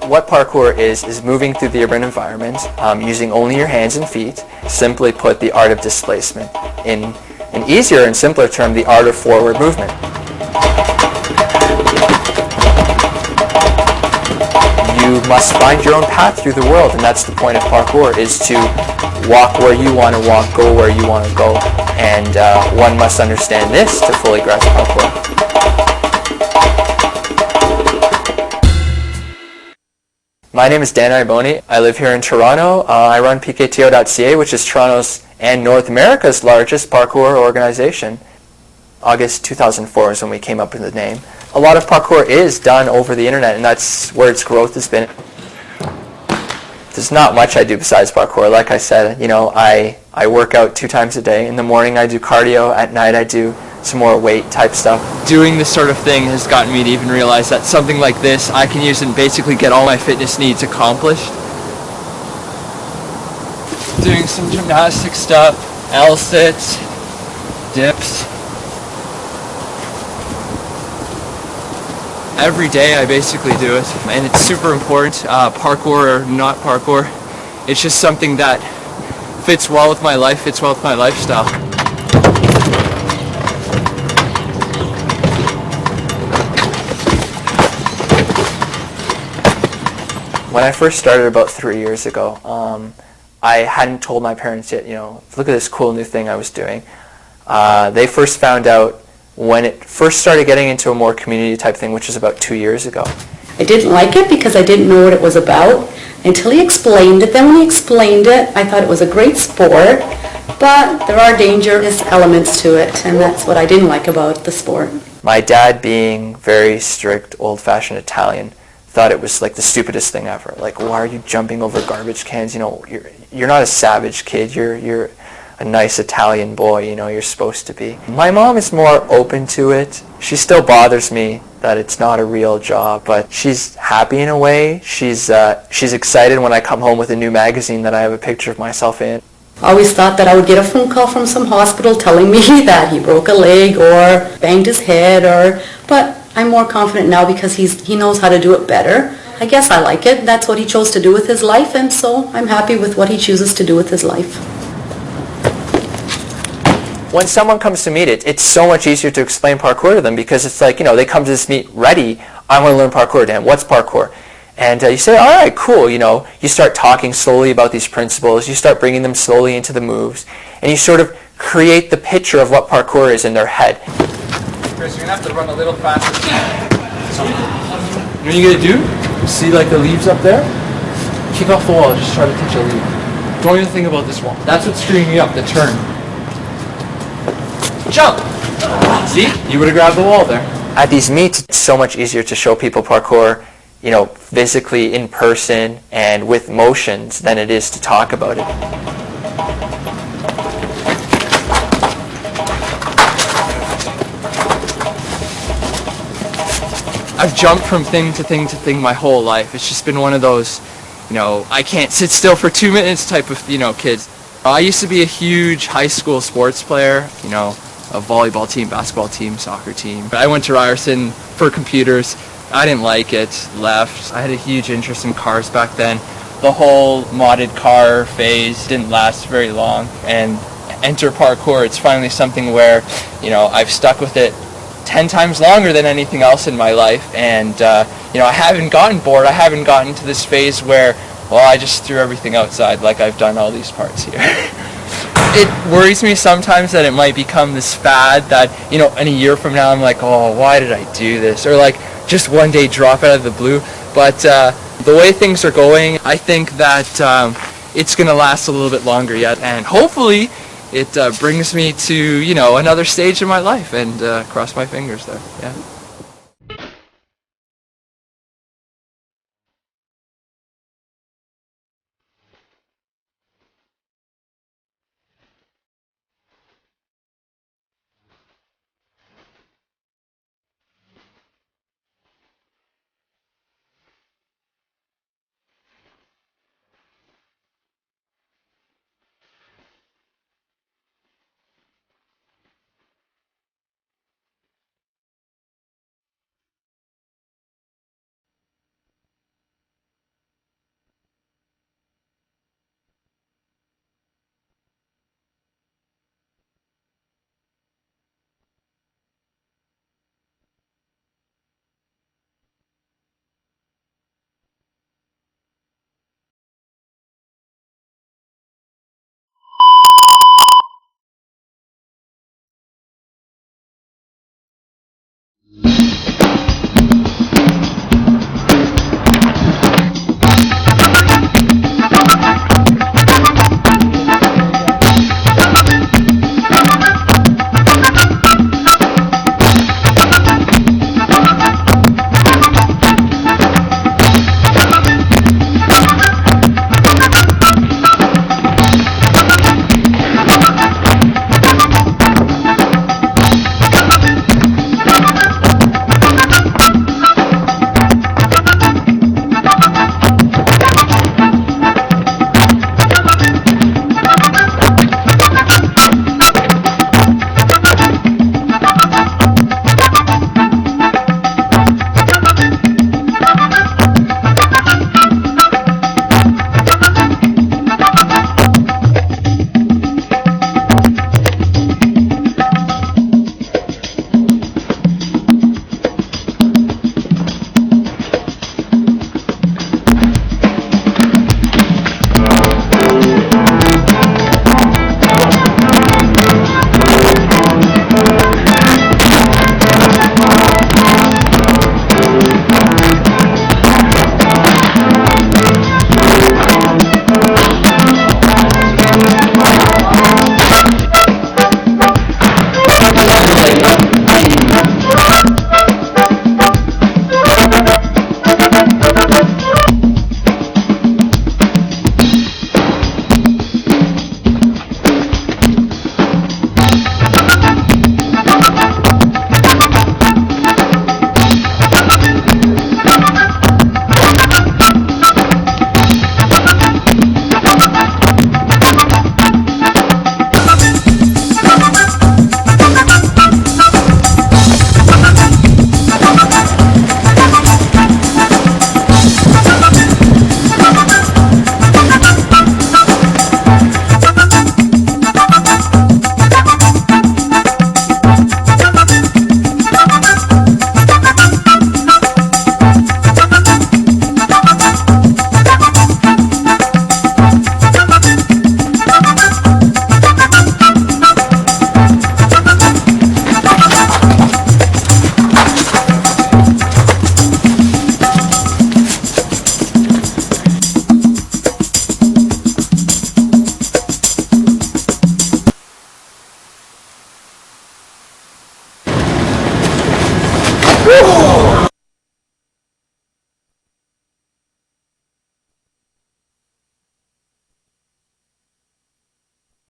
What parkour is moving through the urban environment using only your hands and feet. Simply put, the art of displacement. In an easier and simpler term, the art of forward movement. You must find your own path through the world, and that's the point of parkour, is to walk where you want to walk, go where you want to go, and one must understand this to fully grasp parkour. My name is Dan Iaboni. I live here in Toronto. I run PKTO.ca, which is Toronto's and North America's largest parkour organization. August 2004 is when we came up with the name. A lot of parkour is done over the internet, and that's where its growth has been. There's not much I do besides parkour. Like I said, I work out 2 times a day. In the morning I do cardio, at night I do some more weight type stuff. Doing this sort of thing has gotten me to even realize that something like this I can use and basically get all my fitness needs accomplished. Doing some gymnastic stuff, L-sits, dips. Every day I basically do it, and it's super important, parkour or not parkour. It's just something that fits well with my life, fits well with my lifestyle. When I first started about 3 years ago, I hadn't told my parents yet, look at this cool new thing I was doing. They first found out when it first started getting into a more community type thing, which is about 2 years ago. I didn't like it because I didn't know what it was about until he explained it. Then when he explained it, I thought it was a great sport, but there are dangerous elements to it, and that's what I didn't like about the sport. My dad, being very strict, old-fashioned Italian, thought it was like the stupidest thing ever. Like, why are you jumping over garbage cans? You're not a savage kid. You're a nice Italian boy. You're supposed to be. My mom is more open to it. She still bothers me that it's not a real job, but she's happy in a way. She's excited when I come home with a new magazine that I have a picture of myself in. I always thought that I would get a phone call from some hospital telling me that he broke a leg or banged his head, but I'm more confident now because he knows how to do it better. I guess I like it. That's what he chose to do with his life, and so I'm happy with what he chooses to do with his life. When someone comes to meet it's so much easier to explain parkour to them because it's like, they come to this meet ready. I want to learn parkour, Dan. What's parkour? And you say, all right, cool. You start talking slowly about these principles. You start bringing them slowly into the moves, and you sort of create the picture of what parkour is in their head. Chris, you're going to have to run a little faster. You know what you're going to do? See like the leaves up there? Kick off the wall. Just try to touch a leaf. Don't even think about this wall. That's what's screwing me up, the turn. Jump! See? You would have grabbed the wall there. At these meets, it's so much easier to show people parkour, physically in person and with motions than it is to talk about it. I've jumped from thing to thing to thing my whole life. It's just been one of those, I can't sit still for 2 minutes type of, kids. I used to be a huge high school sports player, a volleyball team, basketball team, soccer team. I went to Ryerson for computers. I didn't like it, left. I had a huge interest in cars back then. The whole modded car phase didn't last very long. And enter parkour, it's finally something where, I've stuck with it 10 times longer than anything else in my life, and I haven't gotten bored. I haven't gotten to this phase where, I just threw everything outside like I've done all these parts here. It worries me sometimes that it might become this fad that, in a year from now I'm like, oh, why did I do this? Or like just one day drop out of the blue. But the way things are going, I think that it's going to last a little bit longer yet, and hopefully it brings me to, another stage in my life, and cross my fingers there, yeah.